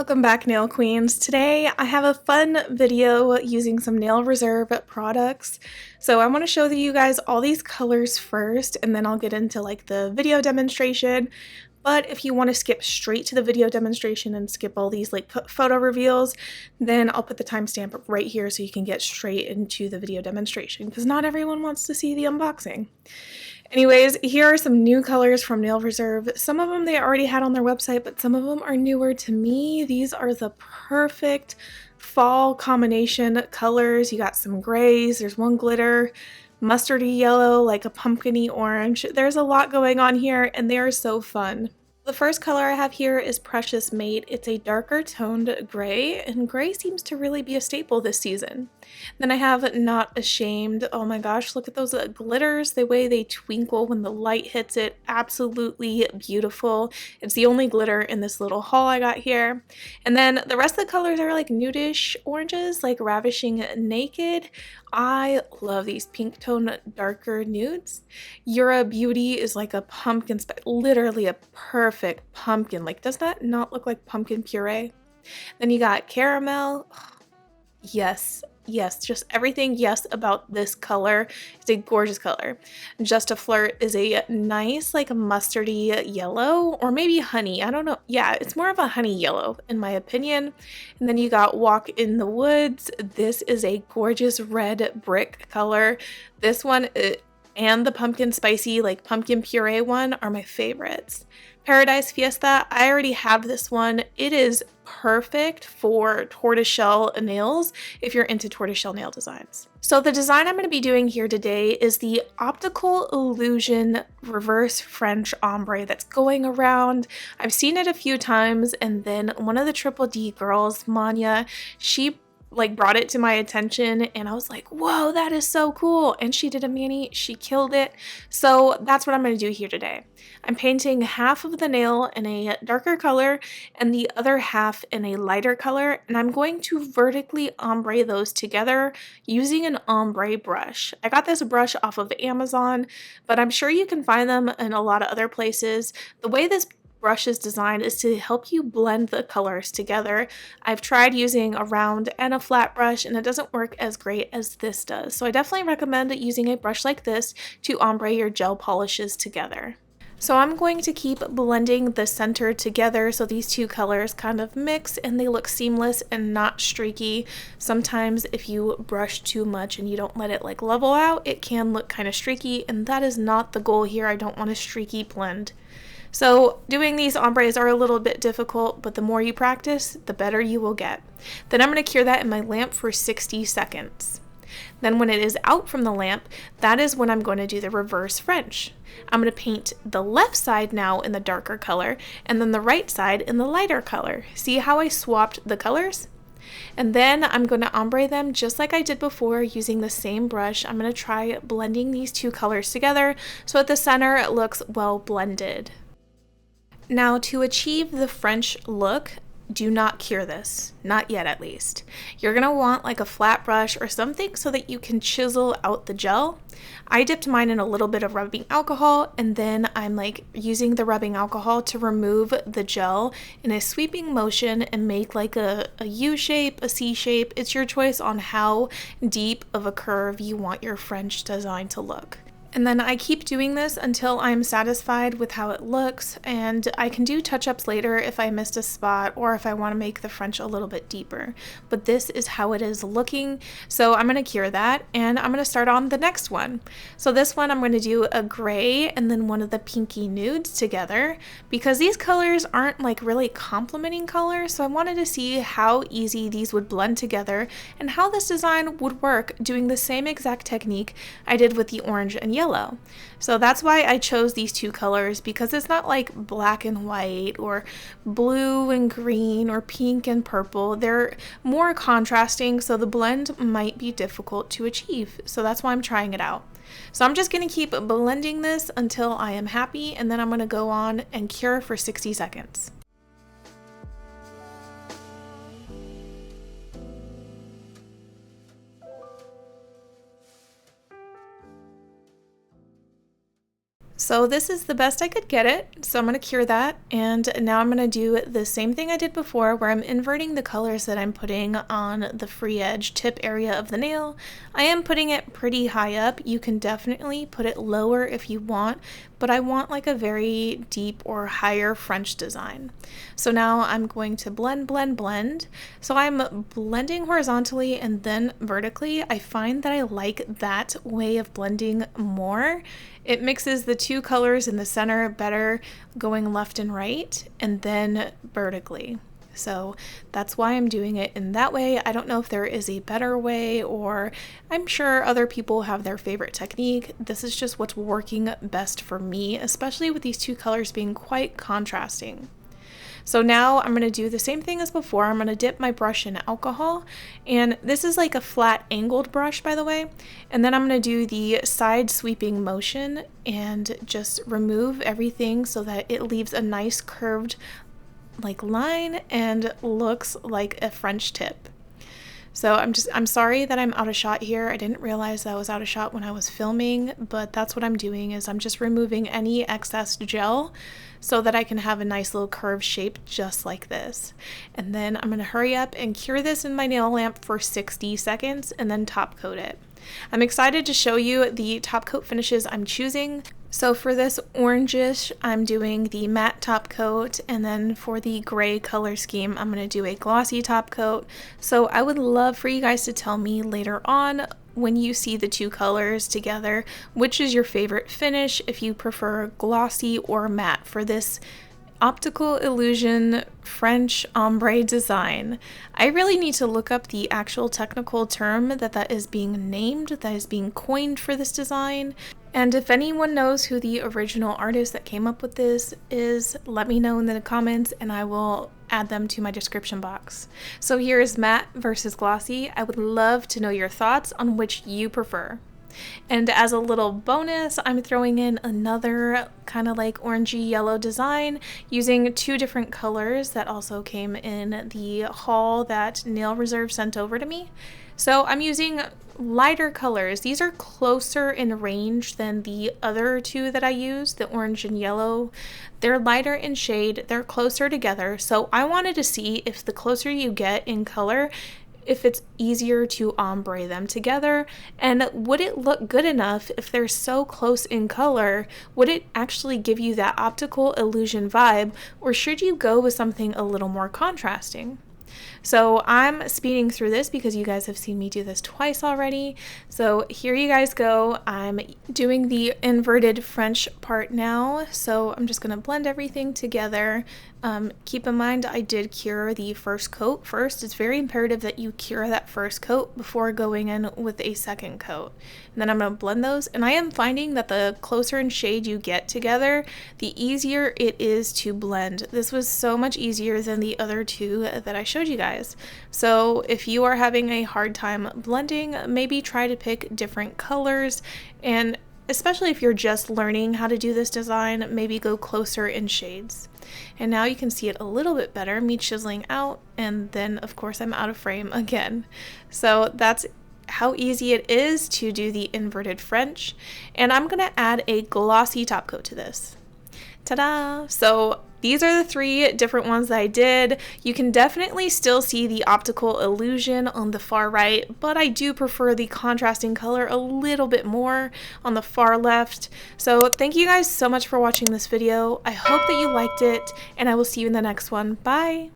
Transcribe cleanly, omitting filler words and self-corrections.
Welcome back, nail queens. Today I have a fun video using some Nail Reserve products. So I want to show you guys all these colors first, and then I'll get into like the video demonstration. But if you want to skip straight to the video demonstration and skip all these like photo reveals, then I'll put the timestamp right here so you can get straight into the video demonstration, because not everyone wants to see the unboxing. Anyways, here are some new colors from Nail Reserve. Some of them they already had on their website, but some of them are newer to me. These are the perfect fall combination colors. You got some grays, there's one glitter, mustardy yellow, like a pumpkin-y orange. There's a lot going on here, and they are so fun. The first color I have here is Precious Mate. It's a darker toned gray, and gray seems to really be a staple this season. Then I have Not Ashamed. Oh my gosh, look at those glitters, the way they twinkle when the light hits it. Absolutely beautiful. It's the only glitter in this little haul I got here. And then the rest of the colors are like nudish oranges, like Ravishing Naked. I love these pink tone darker nudes. You're a Beauty is like a pumpkin, literally a perfect pumpkin. Like, does that not look like pumpkin puree? Then you got Caramel. Yes, just everything yes about this color. It's a gorgeous color. Just a Flirt is a nice like mustardy yellow, or maybe honey, I don't know. Yeah, it's more of a honey yellow in my opinion. And then you got Walk in the Woods. This is a gorgeous red brick color. This one and the pumpkin spicy like pumpkin puree one are my favorites. Paradise Fiesta, I already have this one. It is perfect for tortoiseshell nails if you're into tortoiseshell nail designs. So the design I'm going to be doing here today is the Optical Illusion Reverse French Ombre that's going around. I've seen it a few times, and then one of the Triple D girls, Manya, she like brought it to my attention, and I was like, whoa, that is so cool. And she did a mani, she killed it. So that's what I'm going to do here today. I'm painting half of the nail in a darker color and the other half in a lighter color, and I'm going to vertically ombre those together using an ombre brush. I got this brush off of Amazon, but I'm sure you can find them in a lot of other places. The way this brush is designed is to help you blend the colors together. I've tried using a round and a flat brush, and it doesn't work as great as this does. So I definitely recommend using a brush like this to ombre your gel polishes together. So I'm going to keep blending the center together so these two colors kind of mix and they look seamless and not streaky. Sometimes if you brush too much and you don't let it like level out, it can look kind of streaky, and that is not the goal here. I don't want a streaky blend. So doing these ombres are a little bit difficult, but the more you practice, the better you will get. Then I'm going to cure that in my lamp for 60 seconds. Then when it is out from the lamp, that is when I'm going to do the reverse French. I'm going to paint the left side now in the darker color, and then the right side in the lighter color. See how I swapped the colors? And then I'm going to ombre them just like I did before using the same brush. I'm going to try blending these two colors together so at the center it looks well blended. Now, to achieve the French look, do not cure this, not yet at least. You're going to want like a flat brush or something so that you can chisel out the gel. I dipped mine in a little bit of rubbing alcohol, and then I'm like using the rubbing alcohol to remove the gel in a sweeping motion and make like a U shape, a C shape. It's your choice on how deep of a curve you want your French design to look. And then I keep doing this until I'm satisfied with how it looks, and I can do touch-ups later if I missed a spot or if I want to make the French a little bit deeper. But this is how it is looking, so I'm going to cure that, and I'm going to start on the next one. So this one I'm going to do a gray and then one of the pinky nudes together, because these colors aren't like really complementing colors, so I wanted to see how easy these would blend together and how this design would work doing the same exact technique I did with the orange and yellow. So that's why I chose these two colors, because it's not like black and white or blue and green or pink and purple. They're more contrasting, so the blend might be difficult to achieve. So that's why I'm trying it out. So I'm just going to keep blending this until I am happy, and then I'm going to go on and cure for 60 seconds. So this is the best I could get it, so I'm going to cure that, and now I'm going to do the same thing I did before where I'm inverting the colors that I'm putting on the free edge tip area of the nail. I am putting it pretty high up. You can definitely put it lower if you want, but I want like a very deep or higher French design. So now I'm going to blend, blend, blend. So I'm blending horizontally and then vertically. I find that I like that way of blending more. It mixes the two colors in the center better, going left and right, and then vertically. So that's why I'm doing it in that way. I don't know if there is a better way, or I'm sure other people have their favorite technique. This is just what's working best for me, especially with these two colors being quite contrasting. So now I'm going to do the same thing as before. I'm going to dip my brush in alcohol, and this is like a flat angled brush, by the way. And then I'm going to do the side sweeping motion and just remove everything so that it leaves a nice curved like line and looks like a French tip. So I'm sorry that I'm out of shot here. I didn't realize that I was out of shot when I was filming, but that's what I'm doing, is I'm just removing any excess gel so that I can have a nice little curved shape just like this. And then I'm gonna hurry up and cure this in my nail lamp for 60 seconds and then top coat it. I'm excited to show you the top coat finishes I'm choosing. So for this orangish, I'm doing the matte top coat, and then for the gray color scheme, I'm going to do a glossy top coat. So I would love for you guys to tell me later on, when you see the two colors together, which is your favorite finish, if you prefer glossy or matte for this Optical Illusion French ombre design. I really need to look up the actual technical term that is being named, that is being coined for this design. And if anyone knows who the original artist that came up with this is, let me know in the comments and I will add them to my description box. So here is matte versus glossy. I would love to know your thoughts on which you prefer. And as a little bonus, I'm throwing in another kind of like orangey yellow design using two different colors that also came in the haul that Nail Reserve sent over to me. So I'm using lighter colors. These are closer in range than the other two that I used, the orange and yellow. They're lighter in shade, they're closer together. So I wanted to see if the closer you get in color, if it's easier to ombre them together, and would it look good enough if they're so close in color? Would it actually give you that optical illusion vibe, or should you go with something a little more contrasting? So I'm speeding through this because you guys have seen me do this twice already. So here you guys go. I'm doing the inverted French part now. So I'm just going to blend everything together. Keep in mind I did cure the first coat first. It's very imperative that you cure that first coat before going in with a second coat. And then I'm going to blend those. And I am finding that the closer in shade you get together, the easier it is to blend. This was so much easier than the other two that I showed you guys. So if you are having a hard time blending, maybe try to pick different colors, and especially if you're just learning how to do this design, maybe go closer in shades. And now you can see it a little bit better, me chiseling out, and then of course I'm out of frame again. So that's how easy it is to do the inverted French. And I'm gonna add a glossy top coat to this. Ta-da! So these are the three different ones that I did. You can definitely still see the optical illusion on the far right, but I do prefer the contrasting color a little bit more on the far left. So thank you guys so much for watching this video. I hope that you liked it, and I will see you in the next one. Bye!